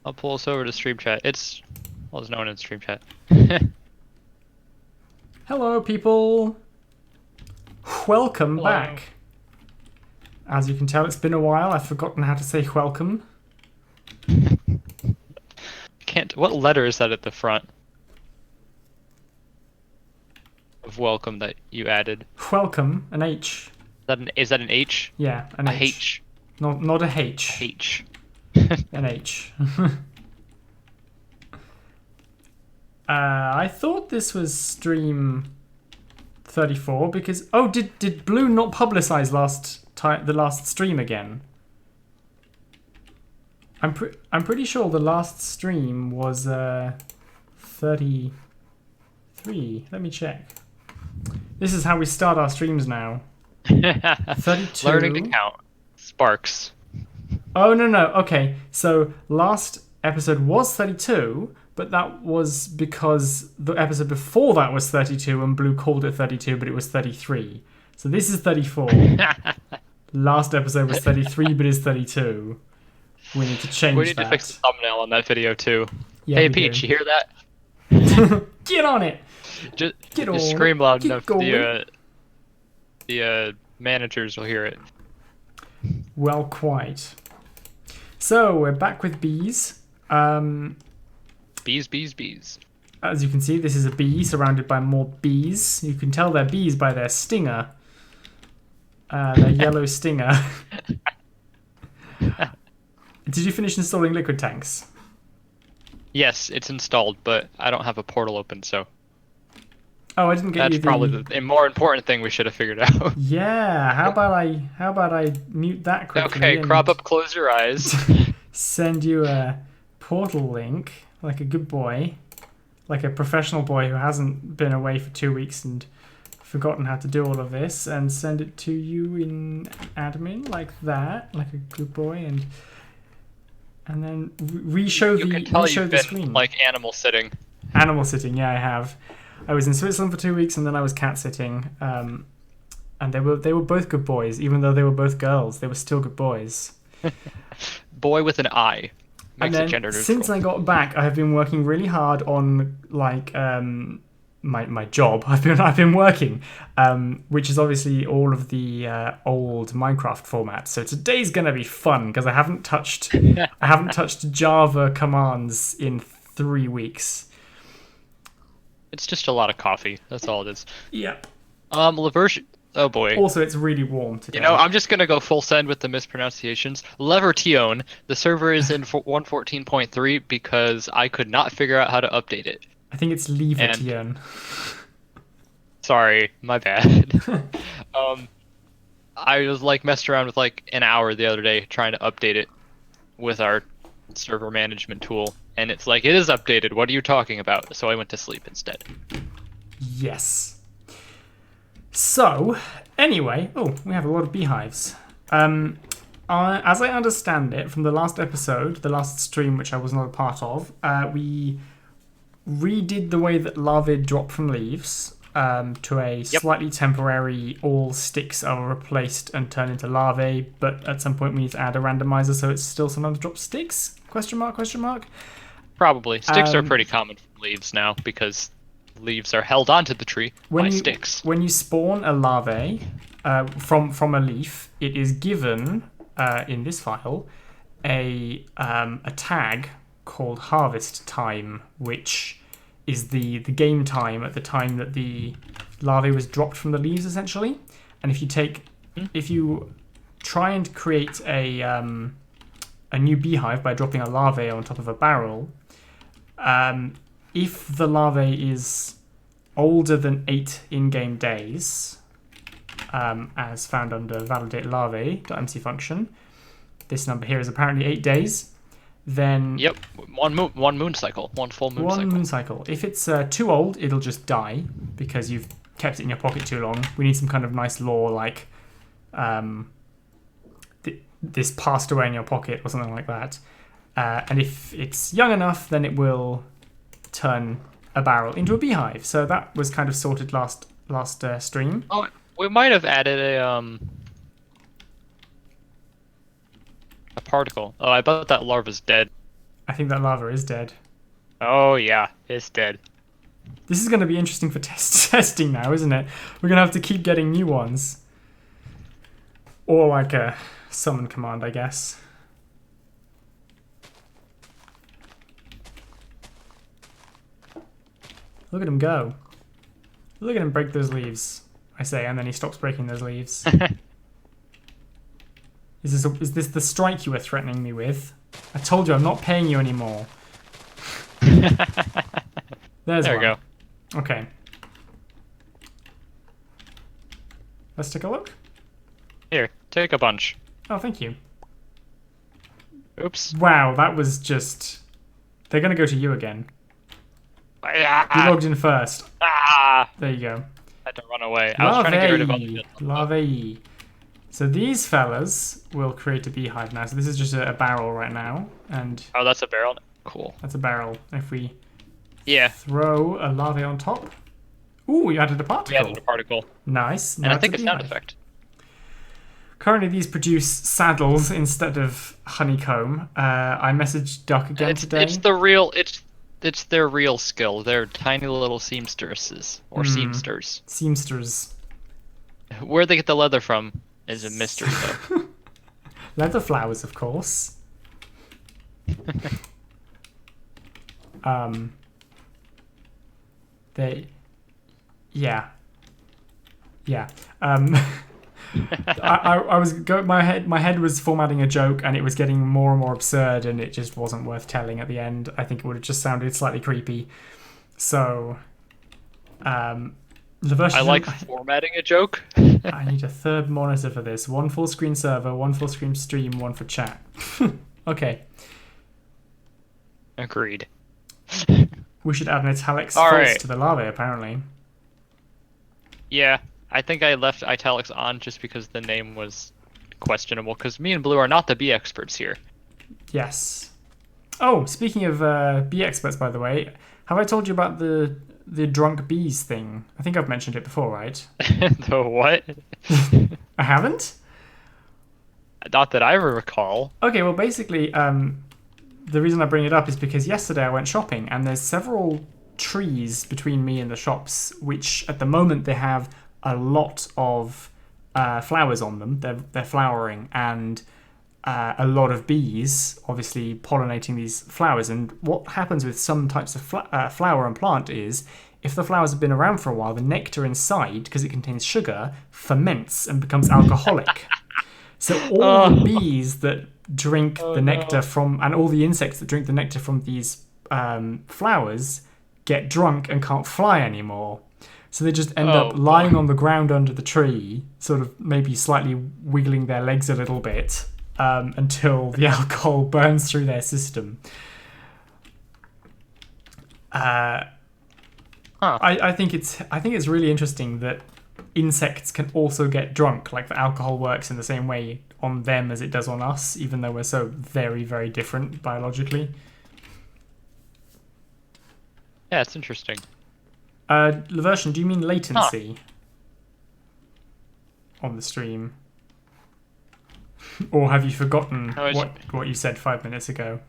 I'll pull us over to stream chat. It's known in stream chat. Hello, people. Welcome Hello. back. As you can tell, it's been a while. I've forgotten how to say welcome. Can't. What letter is that at the front of welcome that you added? Welcome, an H. Is that an H? Yeah, an A H. H. Not a H. H. An H. I thought this was stream 34 because did Blue not publicize the last stream again? I'm pretty sure the last stream was 33. Let me check. This is how we start our streams now. 32. Learning to count. Sparks. Oh no. Okay, so last episode was 32. But that was because the episode before that was 32 and Blue called it 32, but it was 33. So this is 34. Last episode was 33, but it's 32. We need to change that. We need to fix the thumbnail on that video too. Yeah, hey Peach, you hear that? Get on it! Just on scream loud Get enough going. the managers will hear it. Well, quite. So, we're back with bees. Bees. As you can see, this is a bee surrounded by more bees. You can tell they're bees by their stinger. Their yellow stinger. Did you finish installing liquid tanks? Yes, it's installed, but I don't have a portal open, so Oh, I didn't get you that's probably the more important thing we should have figured out. Yeah, how about I mute that quickly? Okay, crop up, close your eyes. Send you a portal link, like a good boy, like a professional boy who hasn't been away for 2 weeks and forgotten how to do all of this, and send it to you in admin like that, like a good boy, and then re-show the screen. Like animal sitting. Animal sitting, yeah, I have. I was in Switzerland for 2 weeks, and then I was cat sitting, and they were both good boys, even though they were both girls. They were still good boys. Boy with an I. Makes it gender neutral. Since I got back, I have been working really hard on like my job. I've been working, which is obviously all of the old Minecraft format. So today's gonna be fun because I haven't touched Java commands in 3 weeks. It's just a lot of coffee. That's all it is. Yeah. Leversion. Oh boy. Also, it's really warm today. You know, I'm just gonna go full send with the mispronunciations. Levertion. The server is in 114.3 because I could not figure out how to update it. I think it's Levertion. Sorry, my bad. I was like messed around with like an hour the other day trying to update it with our server management tool, and it's like, it is updated. What are you talking about? So I went to sleep instead. Yes. So, anyway, we have a lot of beehives. As I understand it from the last episode, the last stream which I was not a part of, we redid the way that larvae drop from leaves to a slightly temporary, all sticks are replaced and turn into larvae, but at some point we need to add a randomizer so it still sometimes drops sticks? Question mark? Probably. Sticks are pretty common from leaves now because leaves are held onto the tree by sticks. When you spawn a larvae from a leaf, it is given in this file a tag called harvest time, which is the game time at the time that the larvae was dropped from the leaves, essentially. And if you try and create a new beehive by dropping a larvae on top of a barrel, if the larvae is older than 8 in-game days, as found under validate larvae.mc function, this number here is apparently 8 days, then... Yep, one moon cycle, one full moon cycle. One moon cycle. If it's too old, it'll just die because you've kept it in your pocket too long. We need some kind of nice law like this passed away in your pocket or something like that. And if it's young enough, then it will turn a barrel into a beehive. So that was kind of sorted last stream. Oh, we might have added a particle. Oh, I bet that larva's dead. I think that lava is dead. Oh yeah, it's dead. This is going to be interesting for testing now, isn't it? We're going to have to keep getting new ones. Or like a summon command, I guess. Look at him go. Look at him break those leaves, I say, and then he stops breaking those leaves. Is this the strike you were threatening me with? I told you I'm not paying you anymore. There's There one. we go. Okay. Let's take a look. Here, take a bunch. Oh, thank you. Oops. Wow, that was just... They're going to go to you again. You Ah, logged in first. ah, There you go. I had to run away. I was trying to get rid of all the Larvae. So these fellas will create a beehive now. So this is just a barrel right now. And Oh, that's a barrel. Cool. that's a barrel. If we Yeah, throw a larvae on top... Ooh, we added a we particle. added a particle, Nice. and Now I think it's a a sound beehive. effect. Currently, these produce saddles instead of honeycomb. I messaged Duck again today. It's the real. It's their real skill. They're tiny little seamstresses or seamsters. Seamsters. Where they get the leather from is a mystery, though. Leather flowers, of course. They... Yeah. Yeah. I was my head was formatting a joke and it was getting more and more absurd and it just wasn't worth telling at the end. I think it would have just sounded slightly creepy. So the version I like formatting a joke. I need a third monitor for this. One full screen server, one full screen stream, one for chat. Okay. Agreed. We should add an italics All false right. to the larvae apparently. Yeah, I think I left italics on just because the name was questionable. Because me and Blue are not the bee experts here. Yes. Oh, speaking of bee experts, by the way, have I told you about the drunk bees thing? I think I've mentioned it before, right? The what? I haven't? Not that I recall. Okay, well, basically, the reason I bring it up is because yesterday I went shopping and there's several trees between me and the shops, which at the moment they have a lot of flowers on them. They're flowering and a lot of bees obviously pollinating these flowers. And what happens with some types of flower and plant is if the flowers have been around for a while, the nectar inside, because it contains sugar, ferments and becomes alcoholic. So all the bees that drink the nectar from, and all the insects that drink the nectar from these flowers get drunk and can't fly anymore. So they just end up lying on the ground under the tree, sort of maybe slightly wiggling their legs a little bit until the alcohol burns through their system. I think it's really interesting that insects can also get drunk. Like the alcohol works in the same way on them as it does on us, even though we're so very, very different biologically. Yeah, it's interesting. Laversion, do you mean latency on the stream? Or have you forgotten what you said 5 minutes ago?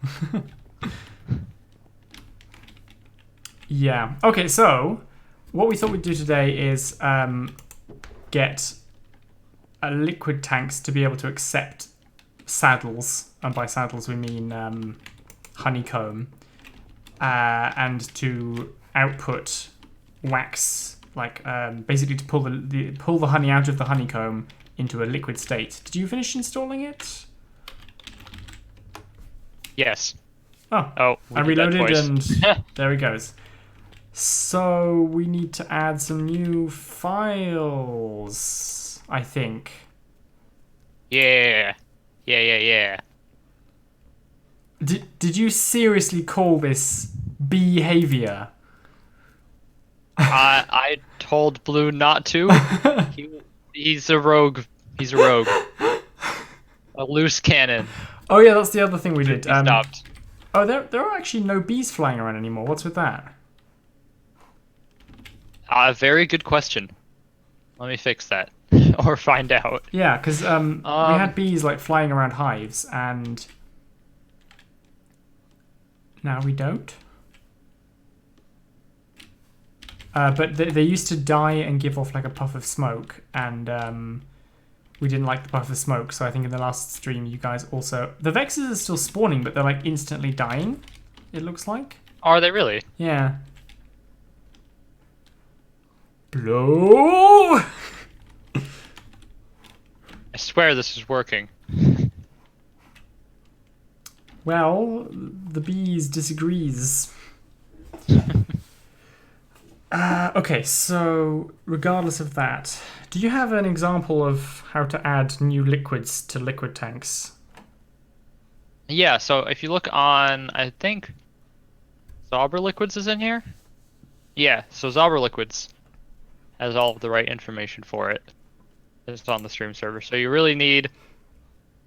Yeah. Okay, so what we thought we'd do today is get liquid tanks to be able to accept saddles, and by saddles we mean honeycomb, and to output wax, like basically to pull the honey out of the honeycomb into a liquid state. Did you finish installing it? Yes. Oh, we I did that reloaded twice. and there he goes. So we need to add some new files, I think. Yeah. Yeah. Did you seriously call this behavior? I told Blue not to. He's a rogue. He's a rogue. A loose cannon. Oh yeah, that's the other thing we did. He stopped. Oh, there are actually no bees flying around anymore. What's with that? Very good question. Let me fix that. Or find out. Yeah, because we had bees like flying around hives, and Now we don't. But they used to die and give off like a puff of smoke, and we didn't like the puff of smoke, so I think in the last stream you guys also... The Vexes are still spawning, but they're like instantly dying, it looks like. Are they really? Yeah. Blow! I swear this is working. Well, the bees disagrees. Okay, so regardless of that, do you have an example of how to add new liquids to liquid tanks? Yeah, so if you look on, I think Zauber Liquids is in here? Yeah, so Zauber Liquids has all of the right information for it. It's on the stream server. So you really need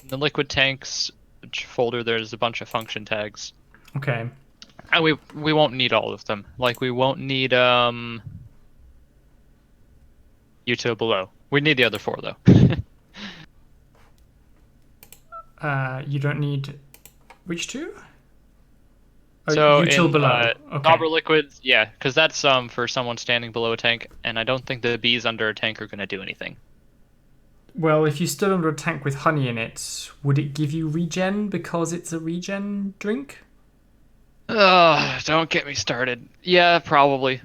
the liquid tanks folder. There's a bunch of function tags. Okay. And we won't need all of them. Like we won't need util below. We need the other 4 though. You don't need which 2? Oh, So util in below. Okay. Zauber Liquids, yeah, because that's for someone standing below a tank, and I don't think the bees under a tank are gonna do anything. Well, if you stood under a tank with honey in it, would it give you regen because it's a regen drink? Ugh, don't get me started. Yeah, probably.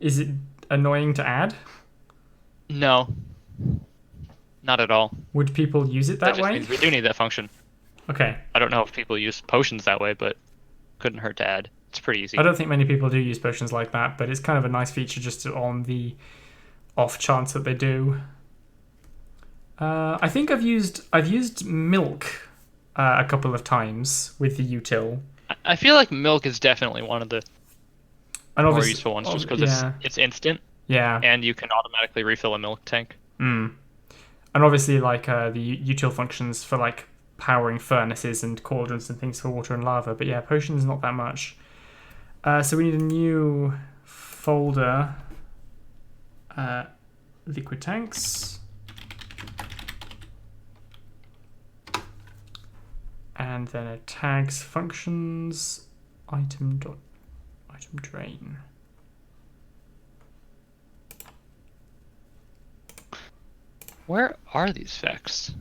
Is it annoying to add? No. Not at all. Would people use it that just way? means we do need that function. Okay. I don't know if people use potions that way, but couldn't hurt to add. It's pretty easy. I don't think many people do use potions like that, but it's kind of a nice feature just on the off chance that they do. I think I've used milk a couple of times with the util. I feel like milk is definitely one of the more useful ones, just because it's instant. Yeah. And you can automatically refill a milk tank. Mm. And obviously, like the util functions for like powering furnaces and cauldrons and things for water and lava. But yeah, potions not that much. So we need a new folder. Liquid tanks. And then a tags functions item drain. Where are these facts?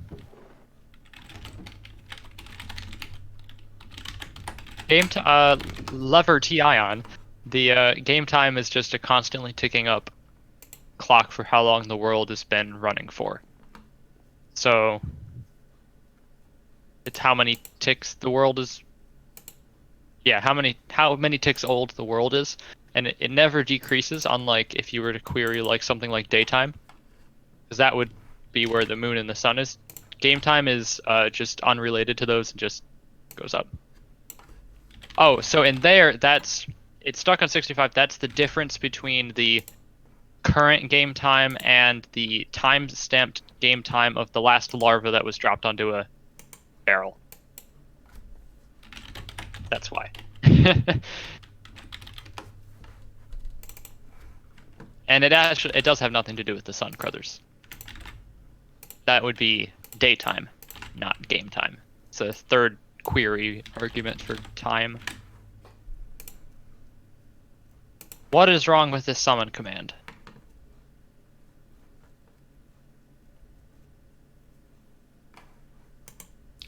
Lever TI on. The game time is just a constantly ticking up clock for how long the world has been running for. So it's how many ticks the world is. Yeah, how many ticks old the world is, and it never decreases. Unlike if you were to query like something like daytime, because that would be where the moon and the sun is. Game time is just unrelated to those and just goes up. Oh, so in there, it's stuck on 65. That's the difference between the current game time and the time-stamped game time of the last larva that was dropped onto a barrel. That's why. And it does have nothing to do with the sun, Crothers. That would be daytime, not game time. It's a third query argument for time. What is wrong with this summon command?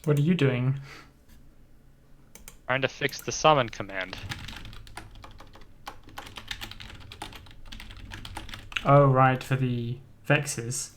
What are you doing? Trying to fix the summon command. Oh, right, for the vexes.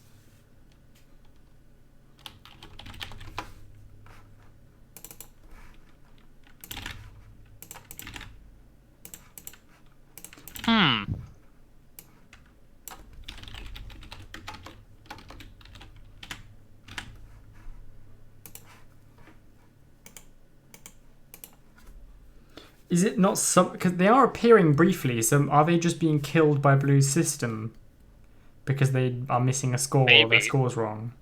Is it not some... Because they are appearing briefly, so are they just being killed by Blue's system? Because they are missing a score or their score's wrong?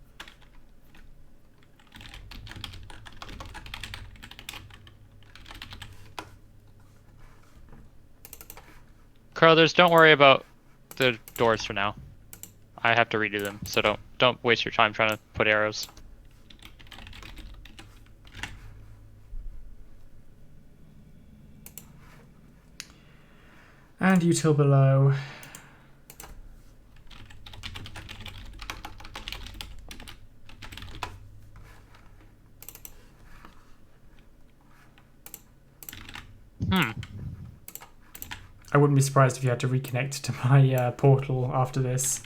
Crothers, don't worry about the doors for now. I have to redo them, so don't waste your time trying to put arrows. And util below. I wouldn't be surprised if you had to reconnect to my portal after this.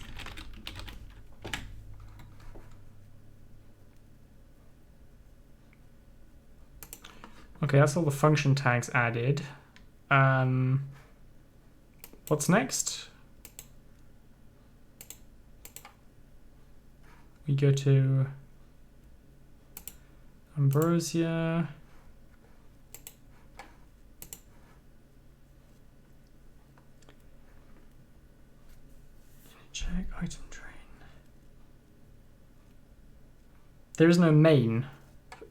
Okay, that's all the function tags added. What's next? We go to Ambrosia. Check item train. There is no main,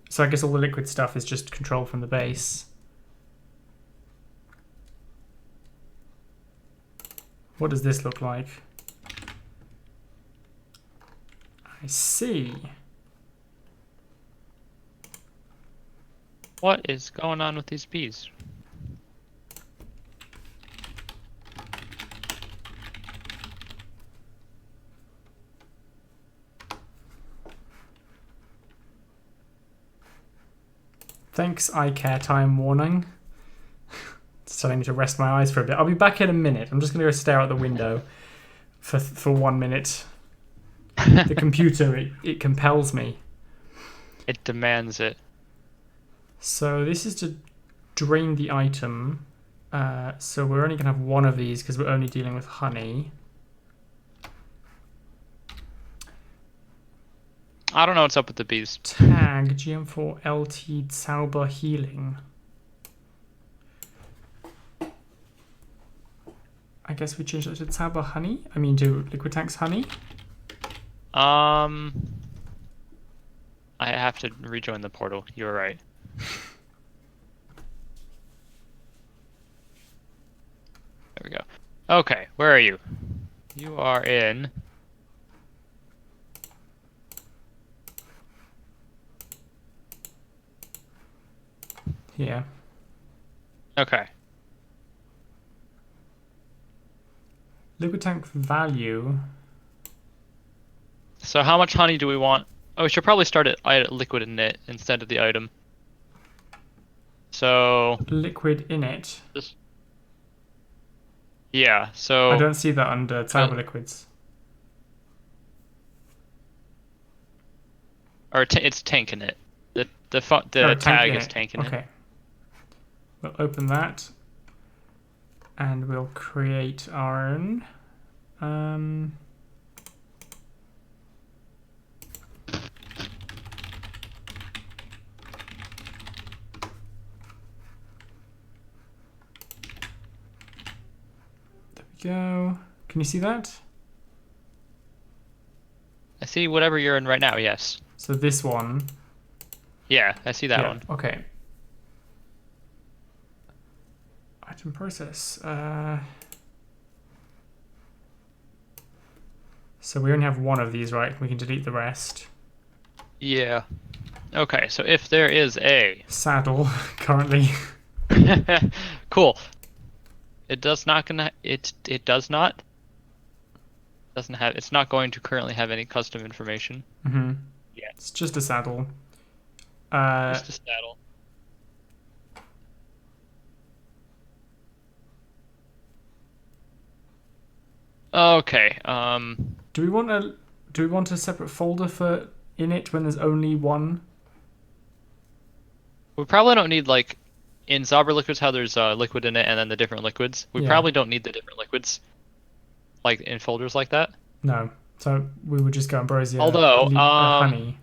so I guess all the liquid stuff is just controlled from the base. What does this look like? I see. What is going on with these bees? Thanks, eye care time warning. It's telling me to rest my eyes for a bit. I'll be back in a minute. I'm just going to go stare out the window for 1 minute. The computer, it compels me. It demands it. So this is to drain the item. So we're only going to have one of these because we're only dealing with honey. I don't know what's up with the bees. Tag GM4 LT Zauber Healing. I guess we change that to Zauber Honey. I mean to Liquid Tank's Honey. I have to rejoin the portal. You're right. There we go. Okay, where are you? You are in... Yeah. Okay. Liquid Tank value. So how much honey do we want? Oh, we should probably start at liquid in it instead of the item. So... Liquid in it. Yeah, so... I don't see that under Zauber Liquids. Or it's tank in it. The tag is tank in it. Okay. We'll open that. And we'll create our own. There we go. Can you see that? I see whatever you're in right now, yes. So this one. Yeah, I see that one. Okay. Item process. So we only have one of these, right? We can delete the rest. Yeah. Okay, so if there is a... Saddle, currently. Cool. It does not gonna... It does not... Doesn't have... It's not going to currently have any custom information. Mm-hmm. Yeah. It's just a saddle. Just a saddle. Okay. Do we want a separate folder for init when there's only one? We probably don't need like in Zauber liquids how there's liquid in it and then the different liquids. We probably don't need the different liquids like in folders like that. No. So we would just go Ambrosia. Although honey.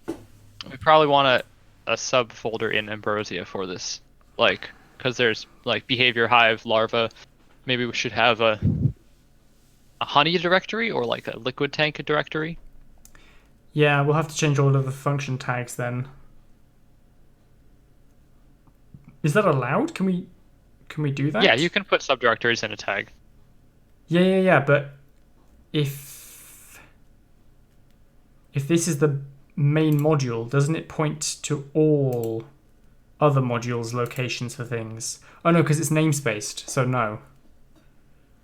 We probably want a subfolder in Ambrosia for this, like because there's like behavior, hive, larva. Maybe we should have a honey directory or like a liquid tank directory. Yeah, we'll have to change all of the function tags then. Is that allowed? Can we do that? Yeah, you can put subdirectories in a tag. Yeah. But if this is the main module, doesn't it point to all other modules locations for things. Oh no, because it's namespaced, so no.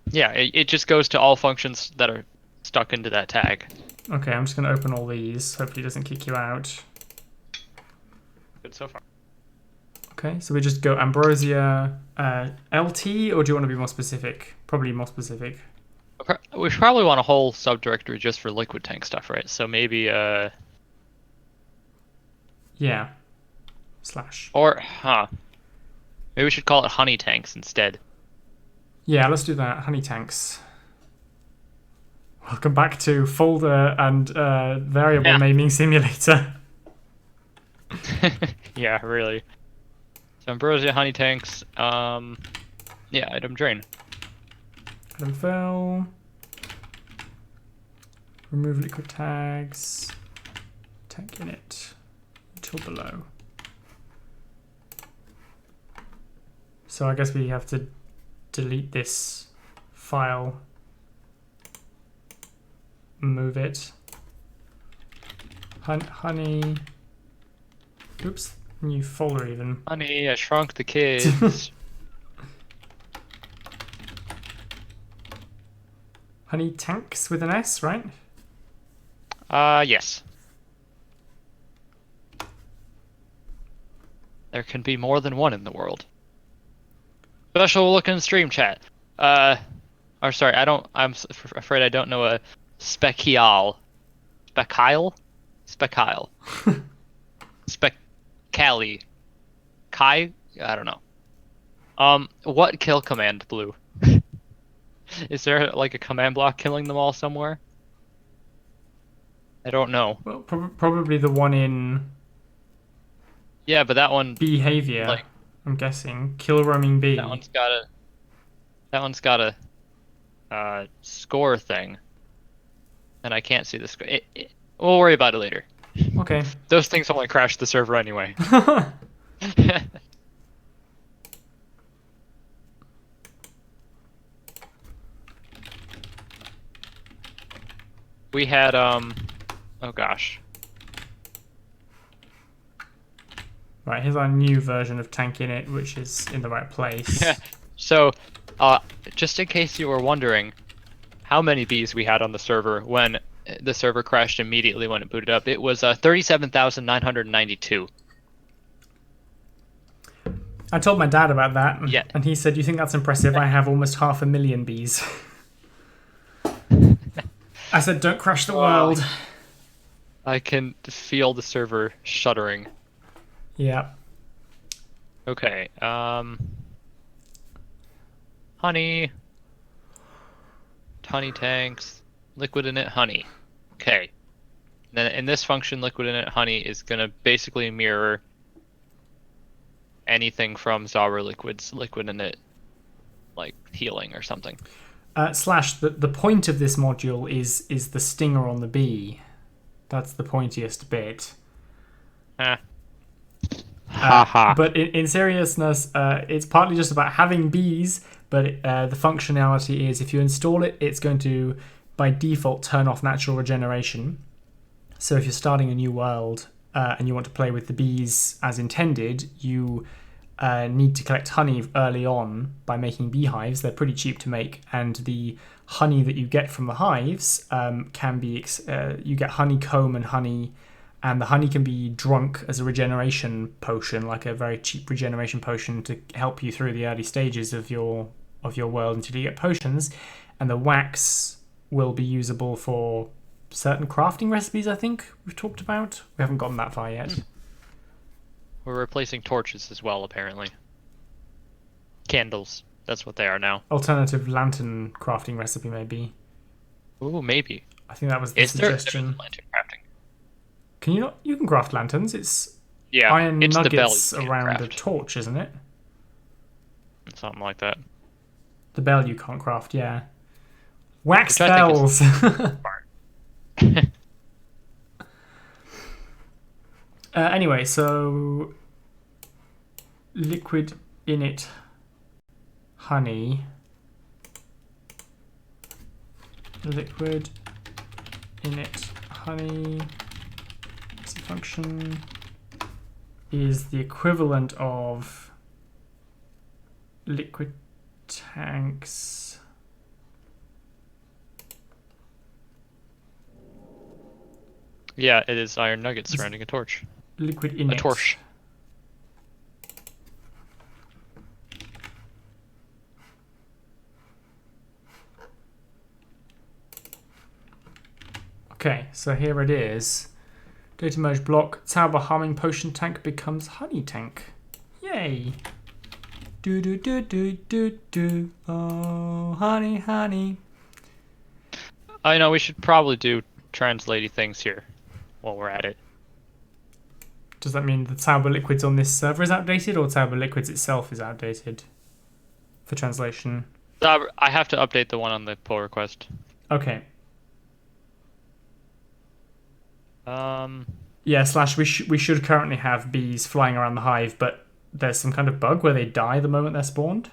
Yeah, it just goes to all functions that are stuck into that tag. Okay, I'm just going to open all these. Hopefully it doesn't kick you out. Good so far. Okay, so we just go Ambrosia LT, or do you want to be more specific? Probably more specific. We should probably want a whole subdirectory just for liquid tank stuff, right? So maybe Yeah. Slash. or maybe we should call it honey tanks instead. Yeah, let's do that. Honey tanks. Welcome back to folder and variable naming simulator. Yeah, really. So Ambrosia, honey tanks, yeah, item drain. Item fill. Remove liquid tags. Tank init. Until below. So I guess we have to delete this file. Move it. Honey. Oops. New folder even. Honey, I shrunk the kids. Honey tanks with an S, right? Yes. There can be more than one in the world. Special looking stream chat. Or sorry, I'm afraid I don't know a spekial. Specile? Specile. Specali. Kai? I don't know. What kill command, Blue? Is there like a command block killing them all somewhere? I don't know. Well, probably the one in Yeah, but that one behavior. like, I'm guessing kill roaming bee. That one's got a score thing, and I can't see the score. We'll worry about it later. Okay. Those things only crash the server anyway. We had oh gosh. Right, here's our new version of Tank Init, which is in the right place. So, just in case you were wondering how many bees we had on the server when the server crashed immediately when it booted up, it was 37,992. I told my dad about that, Yeah. and he said, "You think that's impressive? I have almost 500,000 bees." I said, "Don't crash the world." I can feel the server shuddering. Yeah. Okay, honey tanks, liquid init honey. Okay. Then in this function, liquid init honey is gonna basically mirror anything from Zauber liquids, liquid init, like healing or something. Slash, the point of this module is the stinger on the bee. That's the pointiest bit. But in seriousness, it's partly just about having bees, but the functionality is if you install it, it's going to, by default, turn off natural regeneration. So if you're starting a new world and you want to play with the bees as intended, you need to collect honey early on by making beehives. They're pretty cheap to make, and the honey that you get from the hives can be you get honeycomb and honey, and the honey can be drunk as a regeneration potion, like a very cheap regeneration potion to help you through the early stages of your world until you get potions, and the wax will be usable for certain crafting recipes. I think we've talked about. We haven't gotten that far yet. We're replacing torches as well, apparently. Candles. That's what they are now. Alternative lantern crafting recipe, maybe. Ooh, maybe. I think that was the suggestion. There's lantern crafting. Can you not? You can craft lanterns. It's iron nuggets the bell you around craft. a torch, isn't it? Something like that. The bell you can't craft, yeah. Wax Which I think bells. Anyway, so liquid init honey. Liquid init honey. What's the function? is the equivalent of liquid tanks. Yeah, it is iron nuggets surrounding a torch. Liquid in A it. torch. Okay, so here it is. Data merge block. Tauber harming potion tank becomes honey tank. Yay! Do do do do do do. Oh, honey, honey. I know we should probably do translaty things here while we're at it. Does that mean the Tauber liquids on this server is outdated, or Tauber liquids itself is outdated for translation? I have to update the one on the pull request. Okay. Yeah, / we should currently have bees flying around the hive, but there's some kind of bug where they die the moment they're spawned.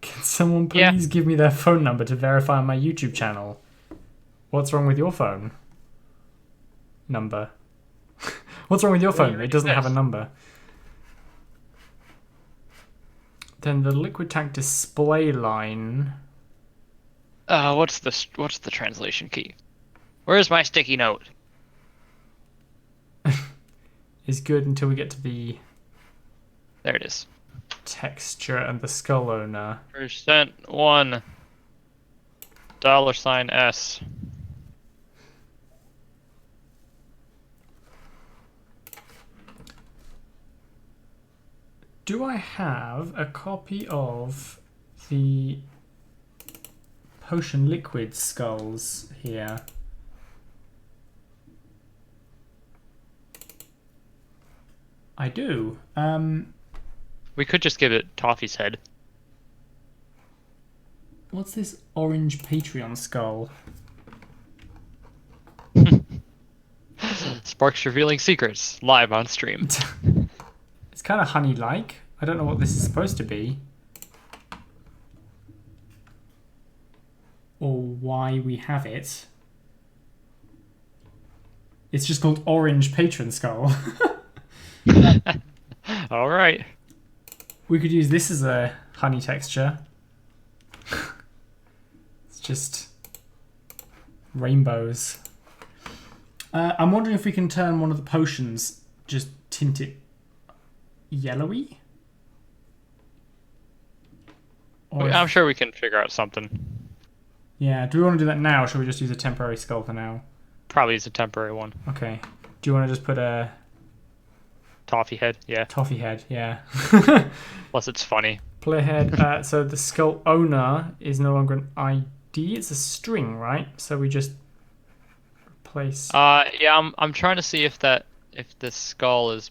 Can someone please give me their phone number to verify on my YouTube channel? What's wrong with your phone? Number. What's wrong with your phone? It doesn't have a number. Then the liquid tank display line. What's the translation key? Where's my sticky note? Is good until we get to the... There it is. Texture and the skull owner. %1 $S. Do I have a copy of the potion liquid skulls here? I do. We could just give it Toffee's head. What's this orange Patreon skull? Sparks revealing secrets live on stream. It's kind of honey-like. I don't know what this is supposed to be. Or why we have it. It's just called Orange Patron Skull. All right. We could use this as a honey texture. It's just rainbows. I'm wondering if we can turn one of the potions, just tint it yellowy? Or I'm sure we can figure out something. Yeah, do we want to do that now, or should we just use a temporary skull for now? Probably use a temporary one. Okay. Do you want to just put a... Toffee head, yeah. Toffee head, yeah. Plus it's funny. Player head. So the skull owner is no longer an ID. It's a string, right? So we just replace... yeah, I'm trying to see if the skull has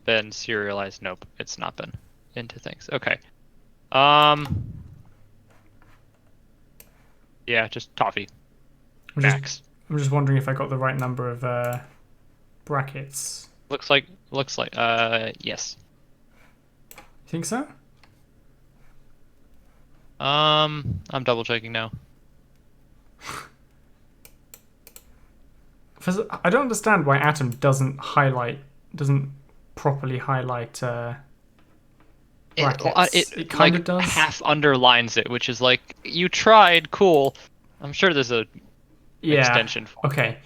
been serialized. Nope, it's not been into things. Okay. Yeah, just Toffee. Max. I'm just wondering if I got the right number of brackets. Looks like yes. Think so? I'm double checking now. I don't understand why Atom doesn't properly highlight brackets. It kind of does. Half underlines it, which is like, you tried, cool. I'm sure there's a extension for it. Okay.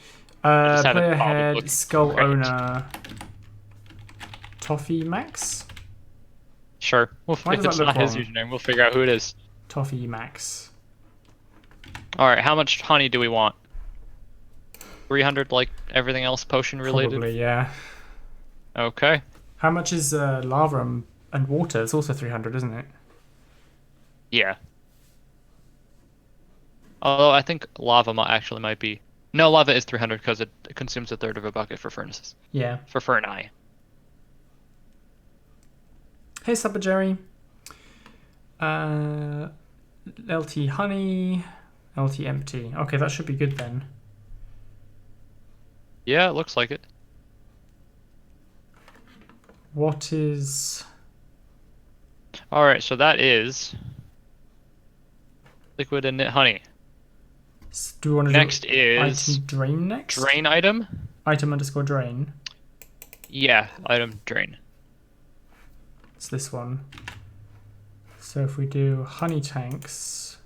Player head, skull owner, Toffee Max? Sure. If it's not his username, we'll figure out who it is. Toffee Max. Alright, how much honey do we want? 300 like everything else potion related? Probably, yeah. Okay. How much is lava and water? It's also 300, isn't it? Yeah. Although I think lava actually might be... No, lava is 300 because it consumes a third of a bucket for furnaces. Yeah. For Ferni. Hey, Supper Jerry. LT honey, LT empty. Okay, that should be good then. Yeah, it looks like it. What is... Alright, so that is... liquid and knit honey. Do we want to next do is... item drain next? Drain item? Item underscore drain. Yeah, item drain. It's this one. So if we do honey tanks,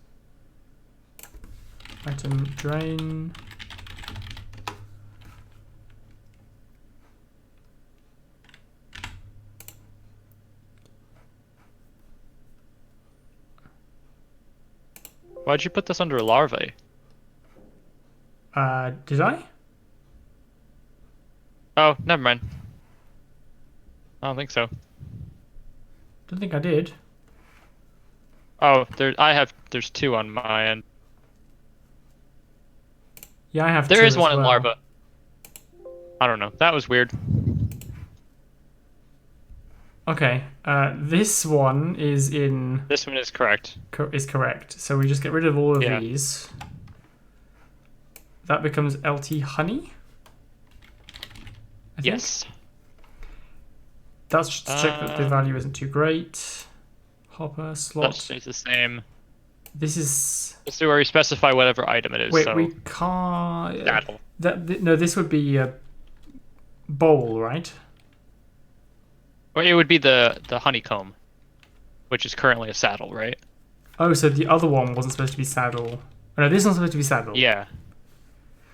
item drain. Why'd you put this under larvae? Did I? Oh, never mind. I don't think so. Don't think I did. Oh, there's two on my end. Yeah, I have There two is as one in well. larva. I don't know. That was weird. Okay, this one is in This one is correct. is correct. So we just get rid of all of Yeah. these. That becomes LT honey. I think. Yes. That's just to check that the value isn't too great. Hopper That slot. stays the same. This is. This is where you specify whatever item it is. Wait, so we can't. saddle. No, this would be a bowl, right? Or it would be the honeycomb, which is currently a saddle, right? Oh, so the other one wasn't supposed to be saddle. Oh, no, this one's supposed to be saddle. Yeah.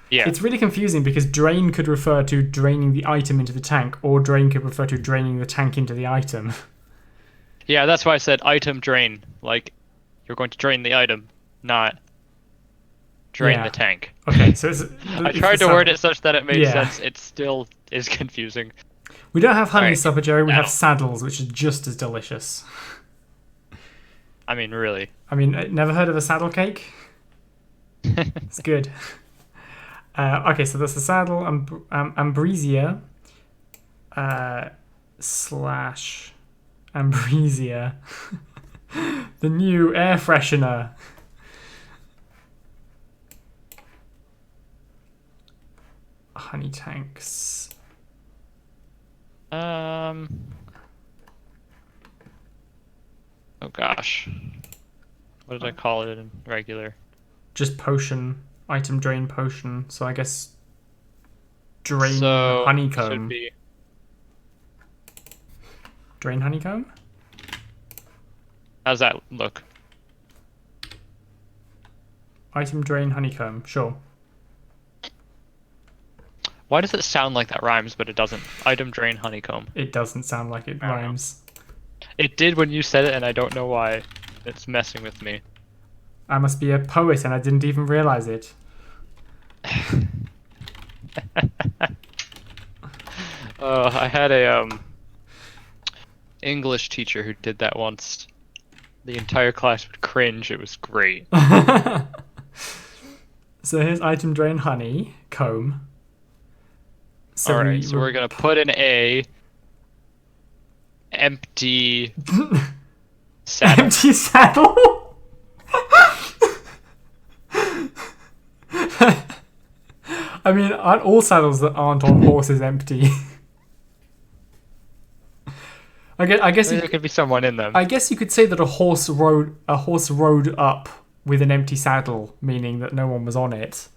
Yeah. It's really confusing because drain could refer to draining the item into the tank, or drain could refer to draining the tank into the item. Yeah, that's why I said item drain. Like, you're going to drain the item, not drain Yeah. the tank. Okay, so it's. I tried to word it such that it made Yeah. sense. It still is confusing. We don't have honey Alright, supper, Jerry. We have saddle. saddles, which are just as delicious. I mean, really. I mean, never heard of a saddle cake? It's good. Okay, so that's the saddle. Ambrosia slash Ambrosia. The new air freshener. Honey tanks. Oh gosh. What did I call it in regular? Just potion. Item drain potion. So I guess drain So should honeycomb. be Drain honeycomb? how's that look? Item drain honeycomb. Sure. Why does it sound like that rhymes, but it doesn't? Item drain honeycomb. It doesn't sound like it I don't know. rhymes. It did when you said it, and I don't know why. It's messing with me. I must be a poet and I didn't even realize it. I had a English teacher who did that once. The entire class would cringe. It was great. So here's item drain honey comb. All right, so we're gonna put an A. Empty saddle. empty saddle. I mean, aren't all saddles that aren't on horses empty? I guess There could be someone in them. I guess you could say that a horse rode up with an empty saddle, meaning that no one was on it.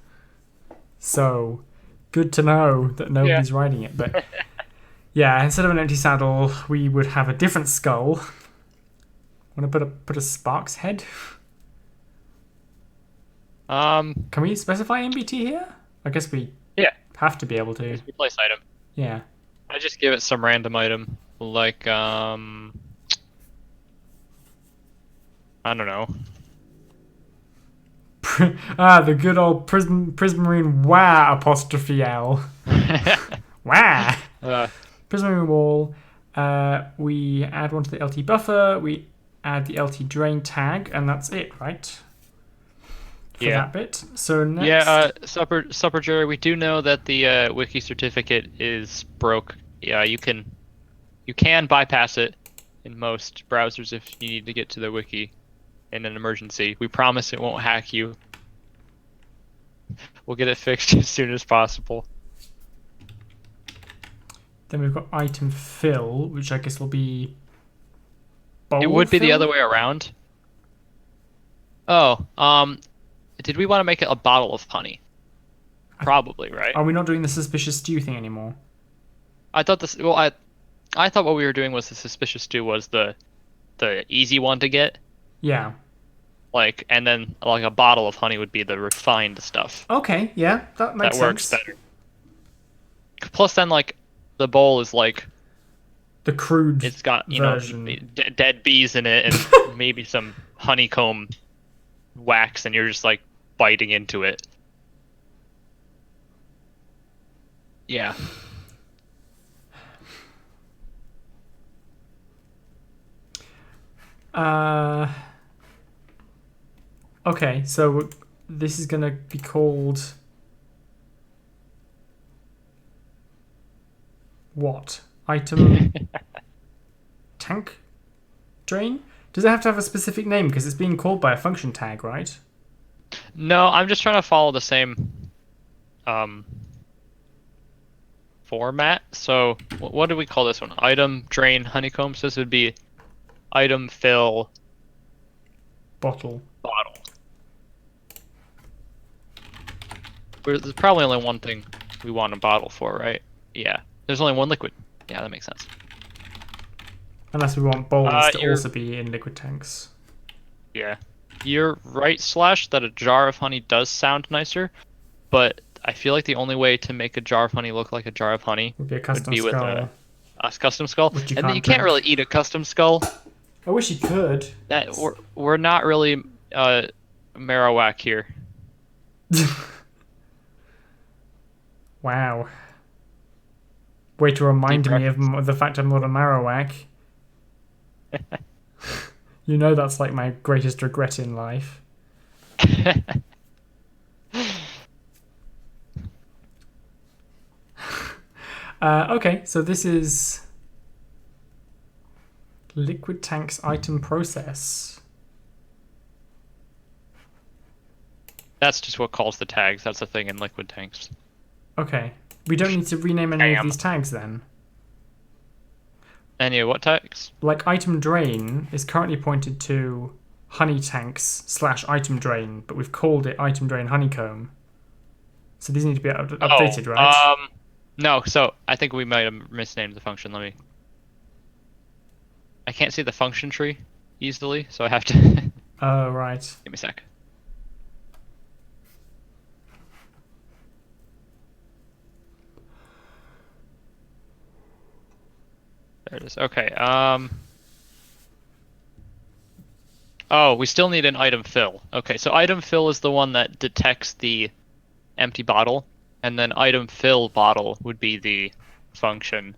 So, good to know that nobody's riding it. But yeah, instead of an empty saddle, we would have a different skull. Want to put a Spark's head? Can we specify MBT here? I guess we have to be able to. Replace item. Yeah. I just give it some random item, like I don't know. The good old Prismarine Wah apostrophe L. Wah. Prismarine Wall. We add one to the LT buffer. We add the LT drain tag, and that's it, right? For that bit. So next. Yeah, Supper Jerry, we do know that the wiki certificate is broke. Yeah, you can bypass it in most browsers if you need to get to the wiki in an emergency. We promise it won't hack you. We'll get it fixed as soon as possible. Then we've got item fill, which I guess will be. It would be the other way around. Oh, did we want to make it a bottle of honey? Probably, right? Are we not doing the suspicious stew thing anymore? I thought this. Well, I thought what we were doing was the suspicious stew was the easy one to get. Yeah. Like, and then like a bottle of honey would be the refined stuff Okay, yeah, that that makes works sense. better. Plus, then like the bowl is like The crude it's got version. dead bees in it and maybe some honeycomb wax, and you're just like biting into it. Yeah. Uh, okay, so this is gonna be called what? Item tank drain? Does it have to have a specific name because it's being called by a function tag, right? No, I'm just trying to follow the same um format. So what do we call this one? Item drain honeycomb. So this would be item fill Bottle. bottle. There's probably only one thing we want a bottle for, right? Yeah. There's only one liquid. Yeah, that makes sense. Unless we want bowls to You're also be in liquid tanks. yeah. You're right, Slash, that a jar of honey does sound nicer, but I feel like the only way to make a jar of honey look like a jar of honey Would be a would custom be with skull, a custom skull, which you and then you can't can't drink. really eat a custom skull. I wish you could. That we're not really Marowak here. Wow. Way to remind Deep me of the fact I'm not a Marowak. You know that's like my greatest regret in life. Okay, so this is liquid tanks item process. That's just what calls the tags. That's a thing in liquid tanks. Okay, we don't need to rename any of Damn. these tags then. Any what tags? Like item drain is currently pointed to honey tanks / item drain, but we've called it item drain honeycomb. So these need to be updated, right? No. So I think we might have misnamed the function. Let me. I can't see the function tree easily, so I have to. Give Oh, right. me a sec. There it is. Okay. Oh, we still need an item fill. Okay, so item fill is the one that detects the empty bottle, and then item fill bottle would be the function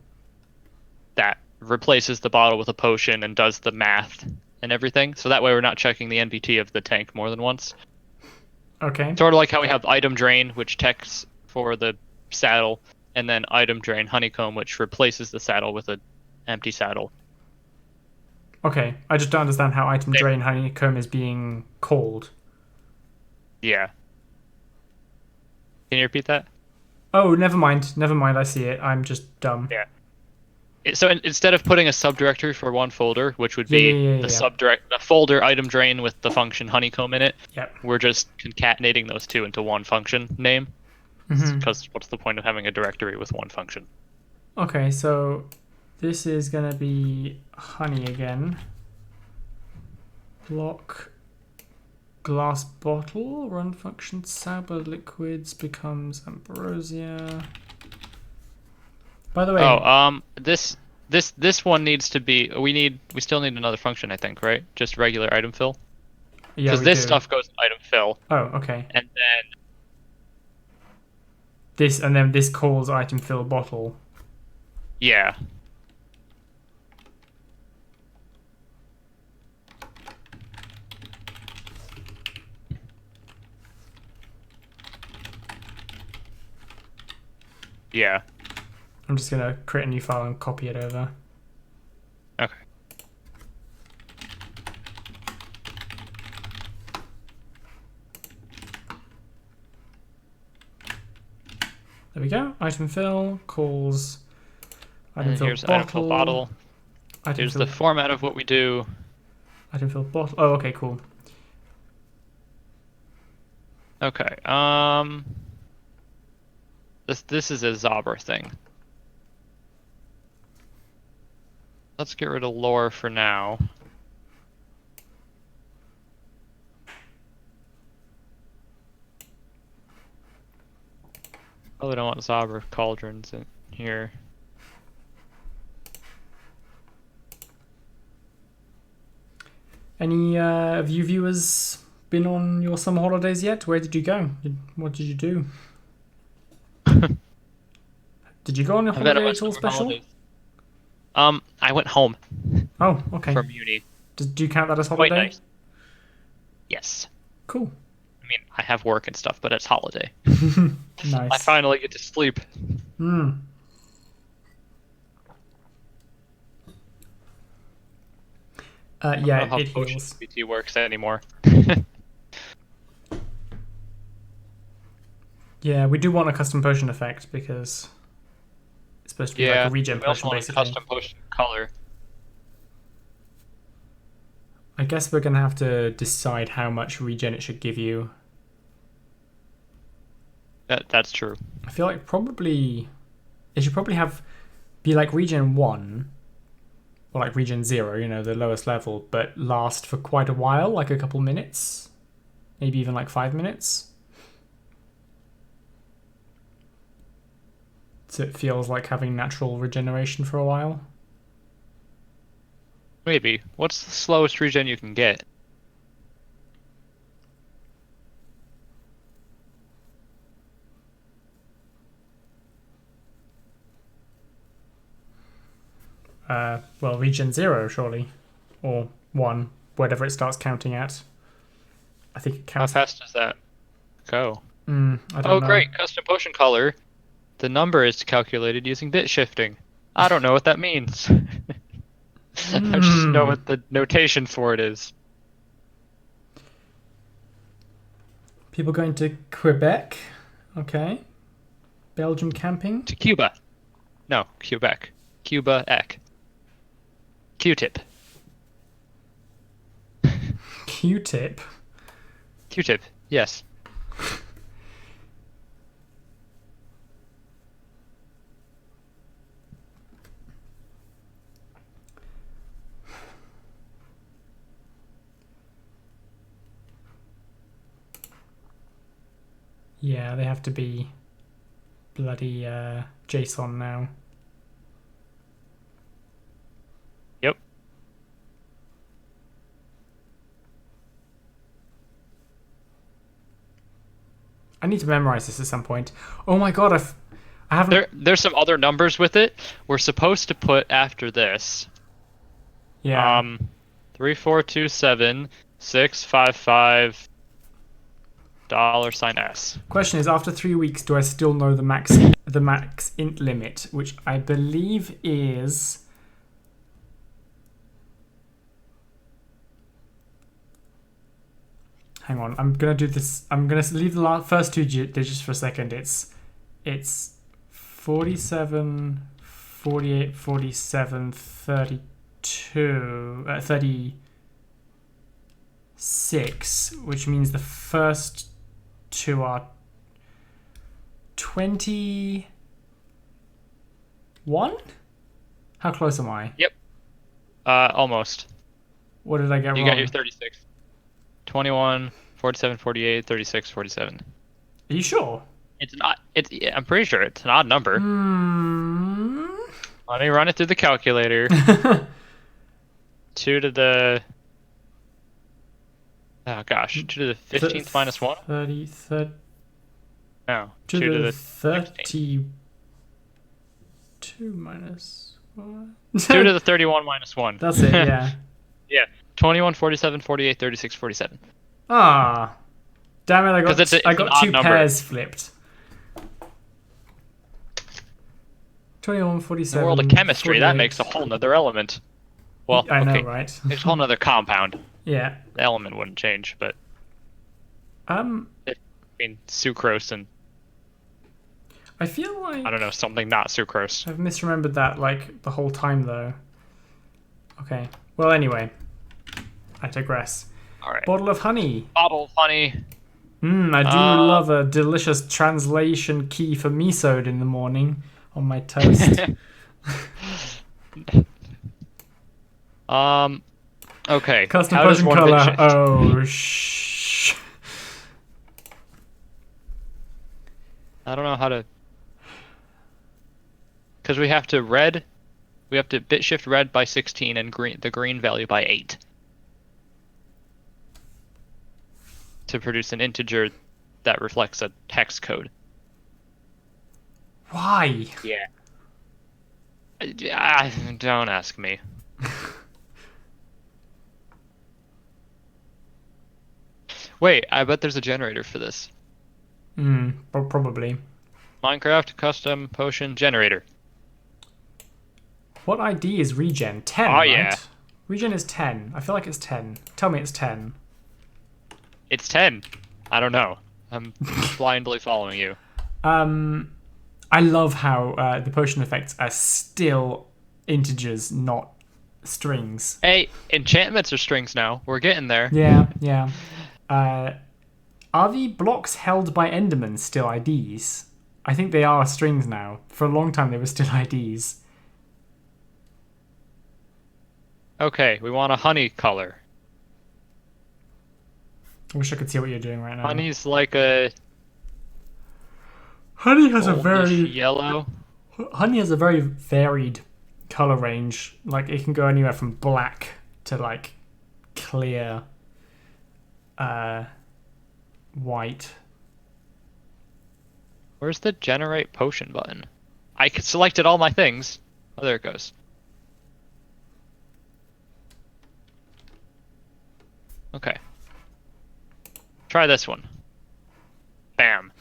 that replaces the bottle with a potion and does the math and everything. So that way we're not checking the NBT of the tank more than once. Okay. Sort of like how we have item drain, which checks for the saddle, and then item drain honeycomb, which replaces the saddle with an empty saddle. Okay, I just don't understand how item Same. drain honeycomb is being called. Yeah. Can you repeat that? Oh, never mind. Never mind. I see it. I'm just dumb. Yeah. So instead of putting a subdirectory for one folder, which would be the folder item drain with the function honeycomb in it, Yep. we're just concatenating those two into one function name. Because what's the point of having a directory with one function? Okay, so this is gonna be honey again. Block glass bottle run function sour liquids becomes ambrosia. By the way, this one needs to be. We still need another function, I think, right? Just regular item fill. yeah, Because we this do. stuff goes to item fill, Oh, okay. and then This calls item fill bottle. yeah. Yeah. I'm just gonna create a new file and copy it over. Okay. There we go. Item fill calls item And fill here's bottle. item fill bottle. Item Here's fill, the format of what we do. item fill bottle. Oh, okay, cool. Okay. This is a Zobber thing. Let's get rid of lore for now. Probably don't want Zabra cauldrons in here. Any of you viewers been on your summer holidays yet? Where did you go? What did you do? Did you go on a holiday at all special? Holidays. I went home. Oh, okay. From uni. Do you count that as Quite holiday? nice. Yes. Cool. I mean, I have work and stuff, but it's holiday. Nice. I finally get to sleep. Hmm. I don't Yeah, know how it potion heals. PT works anymore. Yeah, we do want a custom potion effect because it's supposed to be like a regen we also potion, want a basically. custom potion color. I guess we're gonna have to decide how much regen it should give you. That's true. I feel like it should probably be like regen 1 or like regen 0, you know, the lowest level, but last for quite a while, like a couple minutes, maybe even like 5 minutes. So it feels like having natural regeneration for a while. Maybe. What's the slowest regen you can get? Well, regen 0, surely. Or 1, whatever it starts counting at. I think it How counts. fast does that go? I don't know. Great. Custom potion color. The number is calculated using bit shifting. I don't know what that means. I just know what the notation for it is. People going to Quebec. Okay. Belgium camping. To Cuba. No, Quebec. Cuba-ec. Q-tip. Q-tip. Q-tip, yes. Yeah, they have to be bloody JSON now. Yep. I need to memorize this at some point. Oh my god, I haven't. There's some other numbers with it. We're supposed to put after this. Yeah. 3427 $655 $S. Question is, after 3 weeks, do I still know the max int limit, which I believe is. Hang on, I'm gonna do this. I'm gonna leave the first two digits for a second. It's 47, 48, 47, 32, 36, which means the first two are 21? How close am I? Yep. Almost. What did I get wrong? You got your 36. 21, 47, 48, 36, 47. Are you sure? It's not. I'm pretty sure it's an odd number. Let me run it through the calculator. 2 to the. Oh gosh, 2 to the 15th minus 1? 30. No. 2 2 to to the the 32 minus 1. 2 to the 31 minus 1. That's it, yeah. Yeah. 21, 47, 48, 36, 47. Ah. Damn it, I got It's I got an odd 2 number. pairs flipped. 21, 47. In the world of chemistry, 48. that makes a whole nother element. Well, I know, okay. right? It's a whole nother compound. Yeah. The element wouldn't change, but I mean sucrose and I feel like I don't know, something not sucrose. I've misremembered that like the whole time though. Okay. Well, anyway, I digress. All right. Bottle of honey. Bottle of honey. I do love a delicious translation key for miso in the morning on my toast. Okay. Custom How does potion one bit color. shift? Oh, shh. I don't know how to. Because we have to red. We have to bit shift red by 16 and the green value by 8 to produce an integer that reflects a hex code. Why? Yeah. Don't ask me. Wait, I bet there's a generator for this. Probably. Minecraft custom potion generator. What ID is regen? 10, Oh yeah, right? Regen is 10. I feel like it's 10. Tell me it's 10. it's 10. I don't know. I'm blindly following you. I love how the potion effects are still integers, not strings. Hey, enchantments are strings now. We're getting there. Yeah, yeah. Are the blocks held by Endermen still IDs? I think they are strings now. For a long time, they were still IDs. Okay, we want a honey color. I wish I could see what you're doing right now. Honey's like a Honey has goldish yellow. Honey has a very varied color range. Like it can go anywhere from black to like clear white. Where's the generate potion button? I selected all my things. Oh, there it goes. Okay. Try this one. Bam.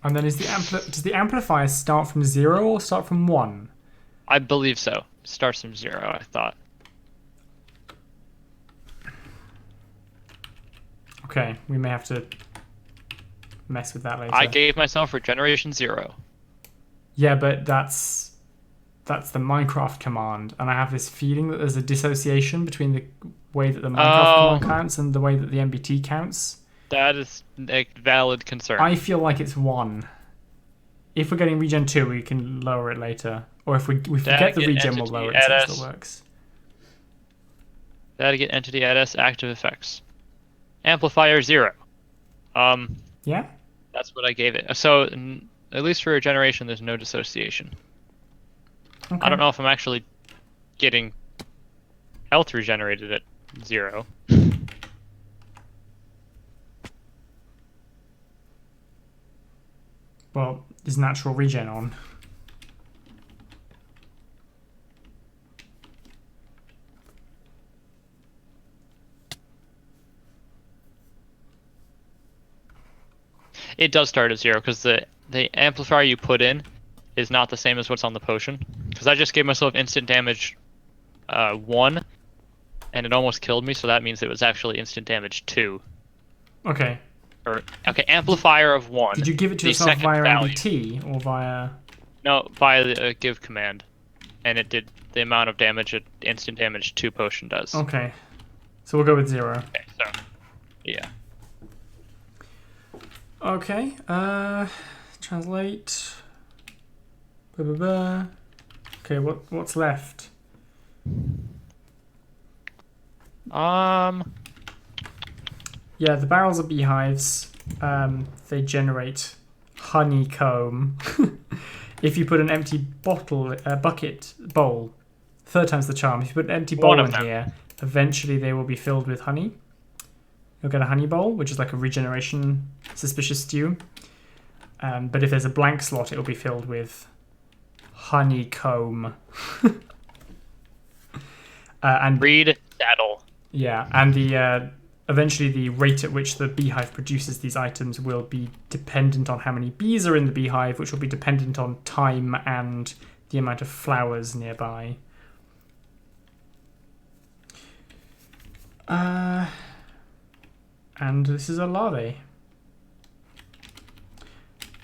And then does the amplifier start from 0 or start from 1? I believe so. Starts from 0, I thought. Okay, we may have to mess with that later. I gave myself regeneration 0. Yeah, but that's the Minecraft command, and I have this feeling that there's a dissociation between the way that the Minecraft command counts and the way that the MBT counts. That is a valid concern. I feel like it's 1. If we're getting regen 2, we can lower it later. Or if we get the regen, we'll lower it so it still works. Data get entity add S active effects. Amplifier 0. Yeah? That's what I gave it. So, at least for regeneration, there's no dissociation. Okay. I don't know if I'm actually getting health regenerated at 0. Well, is natural regen on? It does start at 0 because the amplifier you put in is not the same as what's on the potion. Because I just gave myself instant damage 1, and it almost killed me, so that means it was actually instant damage 2. Okay. Okay, amplifier of 1. Did you give it to the yourself second via value. MBT or via... No, via the give command. And it did the amount of damage an instant damage 2 potion does. Okay. So we'll go with 0. Okay, so, yeah. Okay, translate. Blah, blah, blah. Okay, what's left? Yeah, the barrels are beehives. They generate honeycomb. If you put an empty bowl, 3rd time's the charm. If you put an empty bowl in here, eventually they will be filled with honey. You'll get a honey bowl, which is like a regeneration suspicious stew. But if there's a blank slot, it'll be filled with honeycomb. And Read saddle. yeah, and the eventually the rate at which the beehive produces these items will be dependent on how many bees are in the beehive, which will be dependent on time and the amount of flowers nearby. And this is a larvae.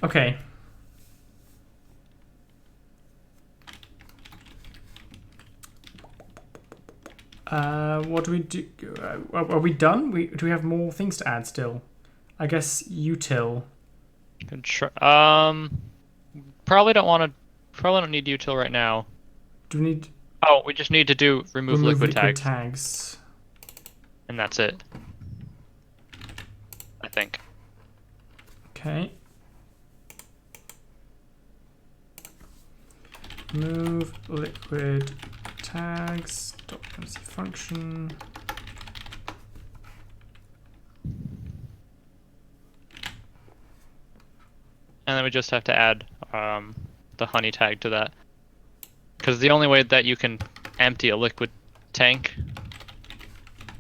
Okay. What do we do? Are we done? Do we have more things to add still? I guess util. Probably don't need util right now. Do we need? Oh, we just need to do remove liquid tags, tags. and that's it. I think. Okay. Remove liquid tags. .mc function. And then we just have to add the honey tag to that. Because the only way that you can empty a liquid tank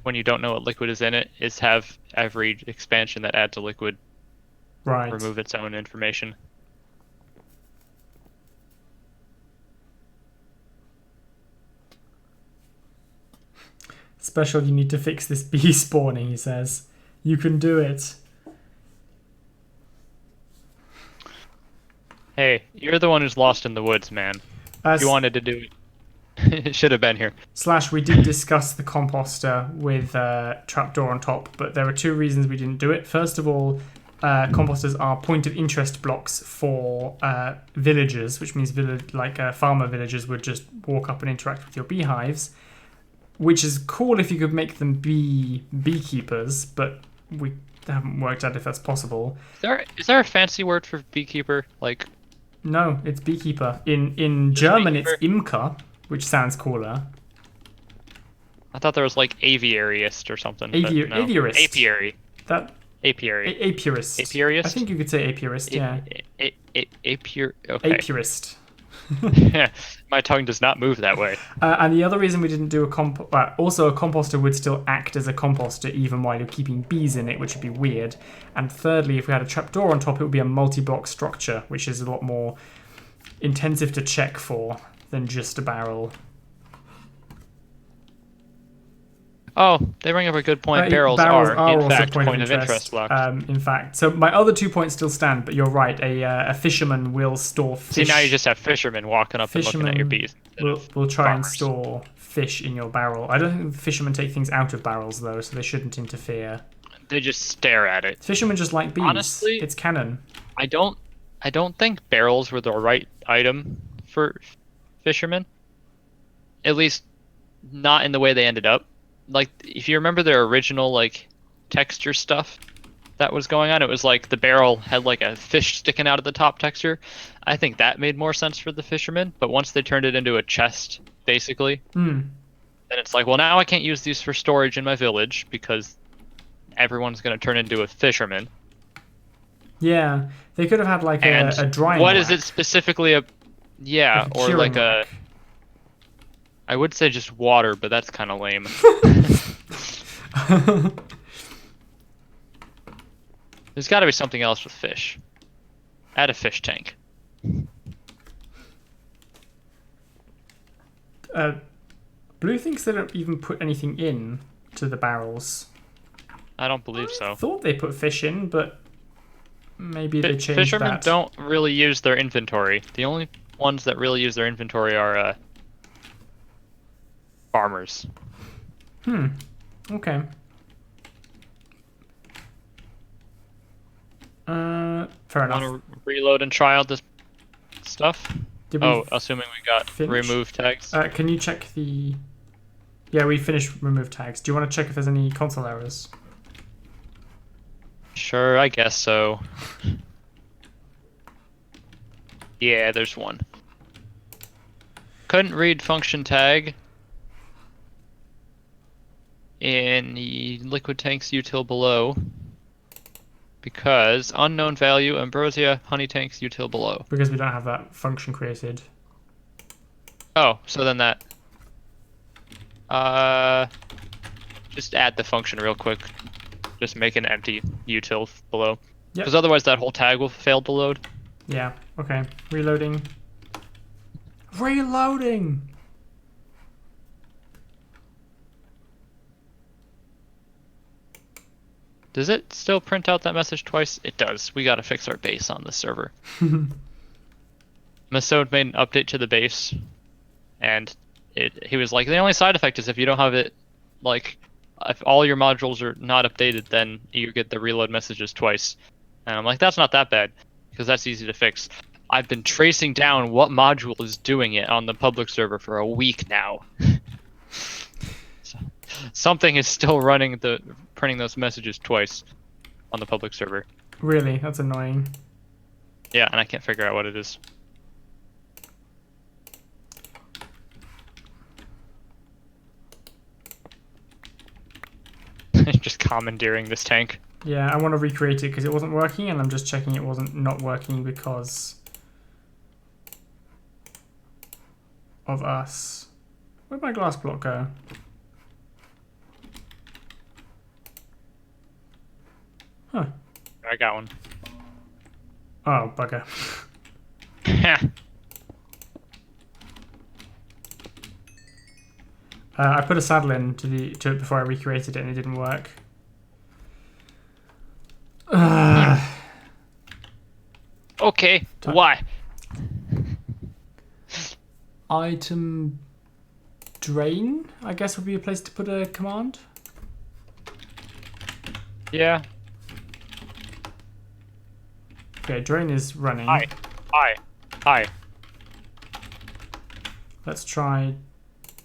when you don't know what liquid is in it is have every expansion that adds a liquid remove its own information. Special, you need to fix this bee spawning, he says. You can do it. Hey, you're the one who's lost in the woods, man. You wanted to do it. It should have been here. Slash, we did discuss the composter with trapdoor on top, but there were 2 reasons we didn't do it. First of all, composters are point of interest blocks for villagers, which means farmer villagers would just walk up and interact with your beehives, which is cool if you could make them be beekeepers, but we haven't worked out if that's possible. Is there a fancy word for beekeeper? Like, no, it's beekeeper. In German, beekeeper? It's Imker, which sounds cooler. I thought there was like aviarist or something. Aviarist. Apiary. Apiary. Apiarist. Apiarist? I think you could say apiarist, yeah. Okay. Apiarist. My tongue does not move that way. And the other reason we didn't do also a composter would still act as a composter even while you're keeping bees in it, which would be weird. And thirdly, if we had a trapdoor on top, it would be a multi-block structure, which is a lot more intensive to check for than just a barrel. Oh, they bring up a good point. Barrels are in fact point of interest blocks. In fact, so my other 2 points still stand, but you're right. A fisherman will store fish. See, now you just have fishermen walking up and looking at your bees. We'll try and store fish in your barrel. I don't think fishermen take things out of barrels though, so they shouldn't interfere. They just stare at it. Fishermen just like bees. Honestly, it's canon. I don't think barrels were the right item for fishermen. At least, not in the way they ended up. Like, if you remember their original like texture stuff that was going on, it was like the barrel had like a fish sticking out of the top texture. I think that made more sense for the fishermen, but once they turned it into a chest basically, then it's like, well, now I can't use these for storage in my village because everyone's going to turn into a fisherman. Yeah, they could have had like a drying what rack. Is it specifically a or like a I would say just water, but that's kind of lame. There's got to be something else with fish. Add a fish tank. Blue thinks they don't even put anything in to the barrels. I don't believe so. I thought they put fish in, but maybe they changed Fishermen that. don't really use their inventory. The only ones that really use their inventory are farmers. Okay. Fair enough. Want to reload and try out this stuff? Assuming we got remove tags. Can you check the... Yeah, we finished remove tags. Do you want to check if there's any console errors? Sure, I guess so. Yeah, there's one. Couldn't read function tag in the liquid tanks util below because unknown value ambrosia honey tanks util below. Because we don't have that function created. Oh, so then that just add the function real quick. Just make an empty util below. Because otherwise that whole tag will fail to load. Yeah, okay. Reloading. Reloading! Does it still print out that message twice? It does. We gotta fix our base on the server. Masode made an update to the base, and he was like, the only side effect is if you don't have it, like, if all your modules are not updated, then you get the reload messages twice. And I'm like, that's not that bad, because that's easy to fix. I've been tracing down what module is doing it on the public server for a week now. So, something is still printing those messages twice on the public server. Really? That's annoying. Yeah, and I can't figure out what it is. Just commandeering this tank. Yeah, I want to recreate it because it wasn't working, and I'm just checking it wasn't not working because of us. Where'd my glass block go? Huh. I got one. Oh, bugger. I put a saddle in to it before I recreated it, and it didn't work. Okay, why? Item drain, I guess, would be a place to put a command. Yeah. Okay, drain is running. Hi. Let's try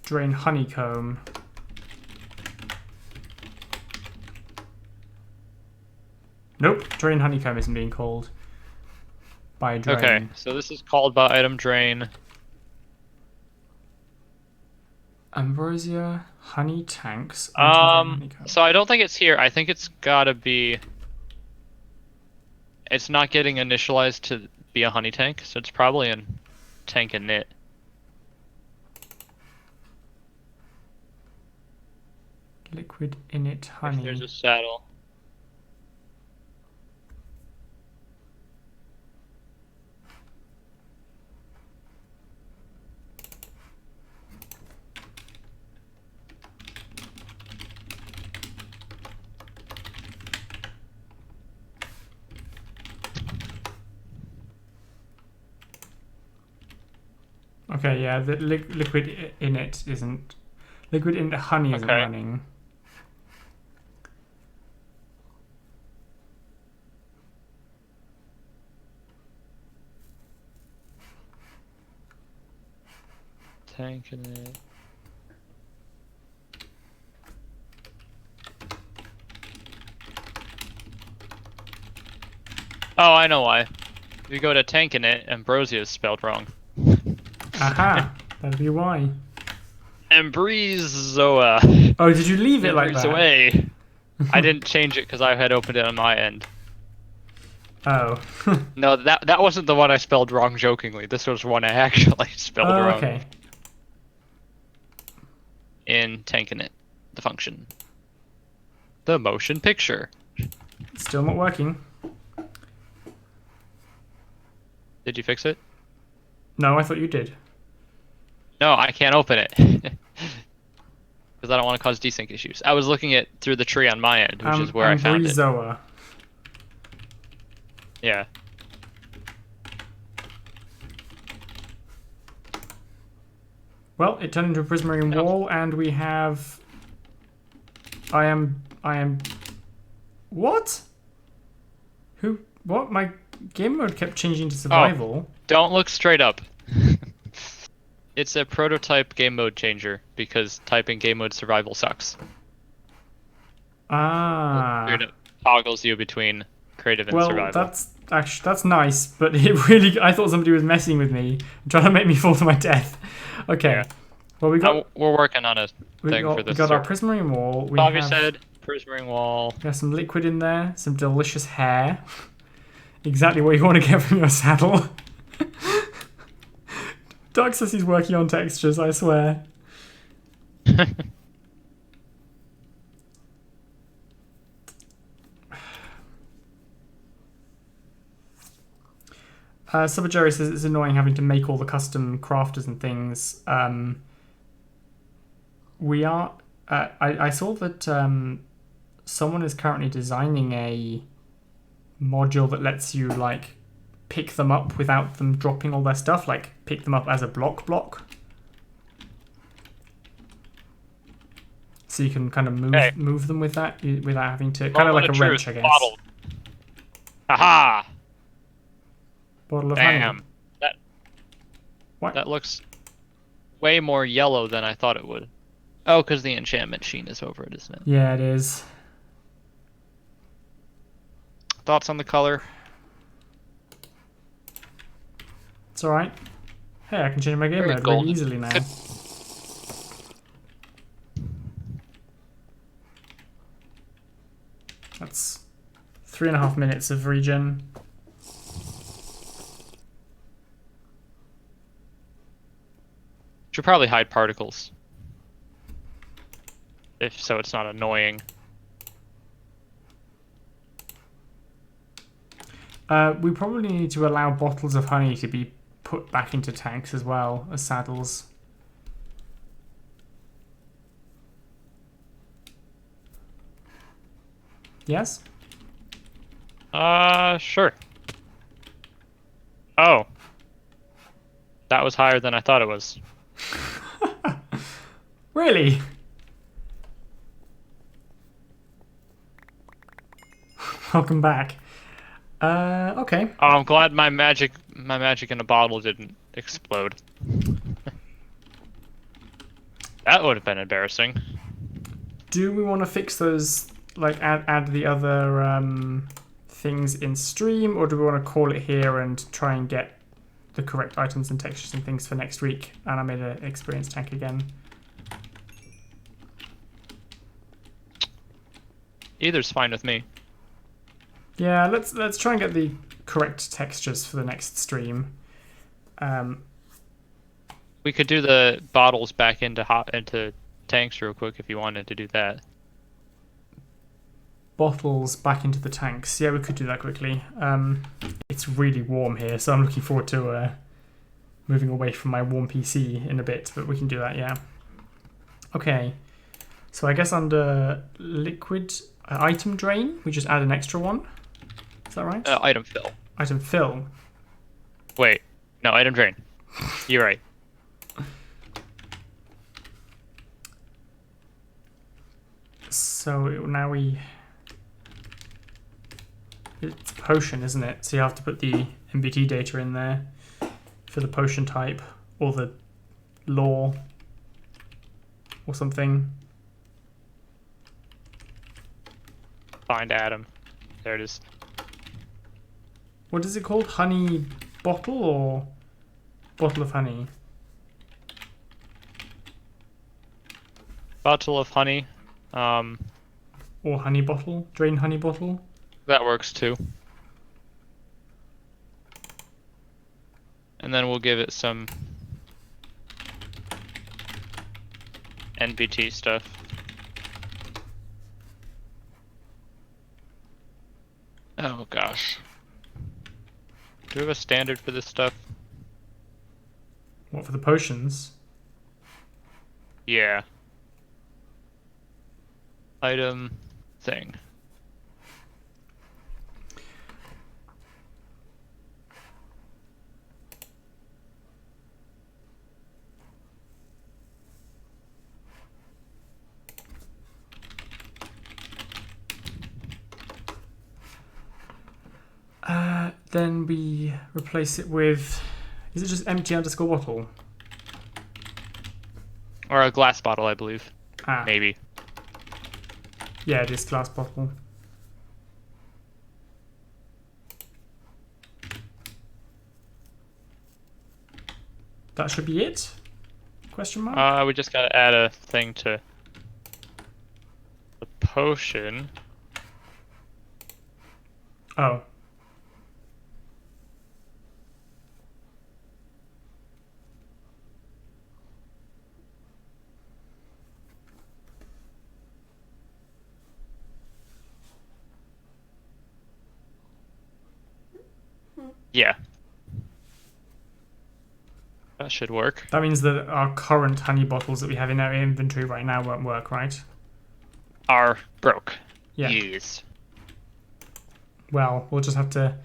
drain honeycomb. Nope, drain honeycomb isn't being called by drain. Okay, so this is called by item drain. Ambrosia, honey tanks. So I don't think it's here. I think it's gotta be. It's not getting initialized to be a honey tank, so it's probably in tank init. Liquid init honey. There's a saddle. Okay, yeah, the liquid init isn't. Liquid init honey isn't running. Tank init. Oh, I know why. If you go to tank init, ambrosia is spelled wrong. Aha, that'd be why. Ambrozoa. Oh, did you leave it like that? Away. I didn't change it because I had opened it on my end. Oh. No, that wasn't the one I spelled wrong jokingly. This was one I actually spelled wrong. Okay. In tank init, the function. The motion picture. Still not working. Did you fix it? No, I thought you did. No, I can't open it. Because I don't want to cause desync issues. I was looking at through the tree on my end, which is where I found it. Ambrozoa. Yeah. Well, it turned into a prismarine wall, and we have... I am... What? Who... What? My game mode kept changing to survival. Oh, don't look straight up. It's a prototype game mode changer, because typing game mode survival sucks. Ah. It toggles you between creative and survival. Well, that's nice, but it really... I thought somebody was messing with me, trying to make me fall to my death. Okay. Yeah. Well, we're working on a thing for this. We got our prismarine wall. Bobby said prismarine wall. We have some liquid in there, some delicious hair. Exactly what you want to get from your saddle. Doug says he's working on textures, I swear. Subajeri says it's annoying having to make all the custom crafters and things. We are... I saw that someone is currently designing a module that lets you, like, pick them up without them dropping all their stuff. Like, pick them up as a block. So you can kind of move them with that without having to... Kind of like a wrench, I guess. Bottle. Aha! Bottle of honey. What? That looks way more yellow than I thought it would. Oh, because the enchantment sheen is over it, isn't it? Yeah, it is. Thoughts on the color? It's alright. Hey, I can change my game Very mode really golden. easily now. Could, That's 3.5 minutes of regen. should probably hide particles. If so, it's not annoying. We probably need to allow bottles of honey to be put back into tanks as well as saddles. Yes? Sure. Oh. That was higher than I thought it was. Really? Welcome back. Okay. Oh, I'm glad my magic in a bottle didn't explode. That would have been embarrassing. Do we want to fix those, like add the other things in stream, or do we want to call it here and try and get the correct items and textures and things for next week? And I made an experience tank again. Either's fine with me. Yeah, let's try and get the correct textures for the next stream. We could do the bottles back into tanks real quick if you wanted to do that. Bottles back into the tanks. Yeah, we could do that quickly. It's really warm here, so I'm looking forward to moving away from my warm PC in a bit, but we can do that, yeah. Okay, so I guess under liquid item drain, we just add an extra one. Is that right? Item fill. Item fill. Wait, no, item drain. You're right. So now it's potion, isn't it? So you have to put the MBT data in there for the potion type or the lore or something. Find Adam. There it is. What is it called? Honey bottle or bottle of honey? Bottle of honey. Or honey bottle? Drain honey bottle? That works too. And then we'll give it some NBT stuff. Oh gosh. Do we have a standard for this stuff? What, for the potions? Yeah. Item thing. Then we replace it with... Is it just empty underscore bottle? Or a glass bottle, I believe. Ah, Maybe. yeah, it is glass bottle. That should be it? Question mark? We just gotta add a thing to the potion. Oh. Yeah. That should work. That means that our current honey bottles that we have in our inventory right now won't work, right? Are broke. Yeah. Yes. Well, we'll just have to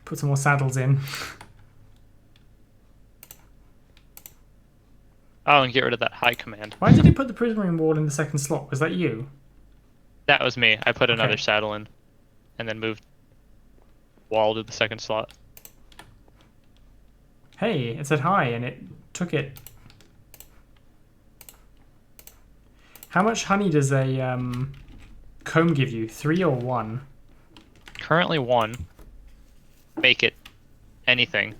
put some more saddles in. Oh, and get rid of that high command. Why did you put the prismarine wall in the second slot? Was that you? That was me. I put another Okay. saddle in, and then moved wall to the second slot. Hey, it said hi and it took it. How much honey does a comb give you? 3 or 1? Currently 1. Make it anything.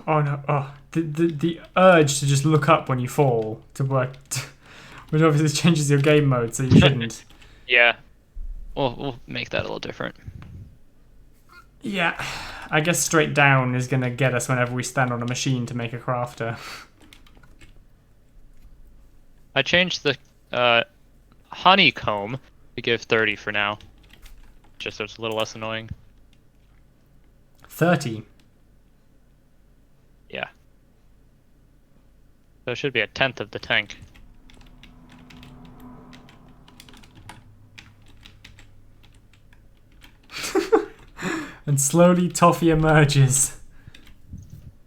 Oh no! Oh, the urge to just look up when you fall to work, which obviously changes your game mode, so you shouldn't. Yeah. We'll make that a little different. Yeah, I guess straight down is gonna get us whenever we stand on a machine to make a crafter. I changed the honeycomb to give 30 for now. Just so it's a little less annoying. 30. Yeah. So it should be a tenth of the tank. And slowly toffee emerges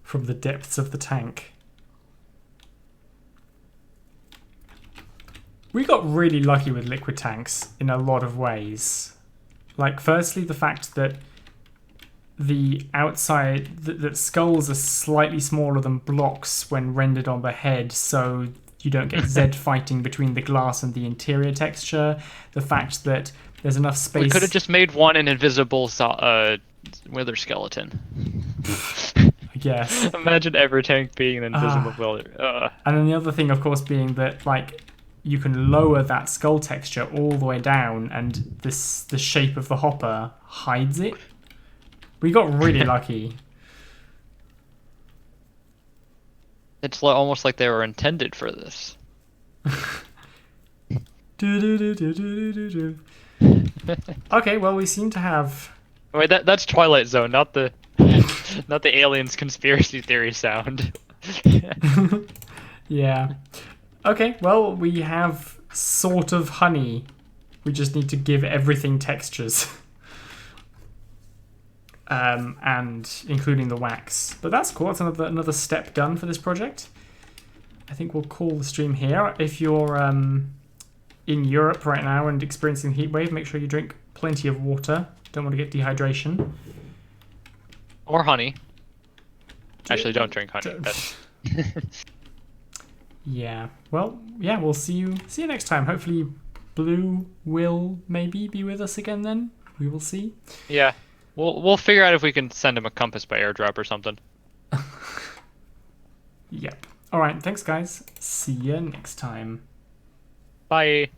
from the depths of the tank. We got really lucky with liquid tanks in a lot of ways. Like, firstly, the fact that the outside, that skulls are slightly smaller than blocks when rendered on the head, so you don't get Z fighting between the glass and the interior texture. The fact that there's enough space. We could have just made one an invisible wither skeleton. I guess. Imagine every tank being an invisible wither. And then the other thing, of course, being that, like, you can lower that skull texture all the way down, and the shape of the hopper hides it. We got really lucky. It's almost like they were intended for this. Okay, well, we seem to have. Wait, that's Twilight Zone, not the not the aliens conspiracy theory sound. Yeah. Okay, well, we have sort of honey. We just need to give everything textures. And including the wax. But that's cool. That's another step done for this project. I think we'll call the stream here. If you're in Europe right now and experiencing the heat wave, make sure you drink plenty of water. Don't want to get dehydration. Or honey. Actually, don't drink honey. Yeah. Well, yeah, we'll see you next time. Hopefully Blue will maybe be with us again then. We will see. Yeah. We'll figure out if we can send him a compass by airdrop or something. Yep. All right, thanks guys. See you next time. Bye.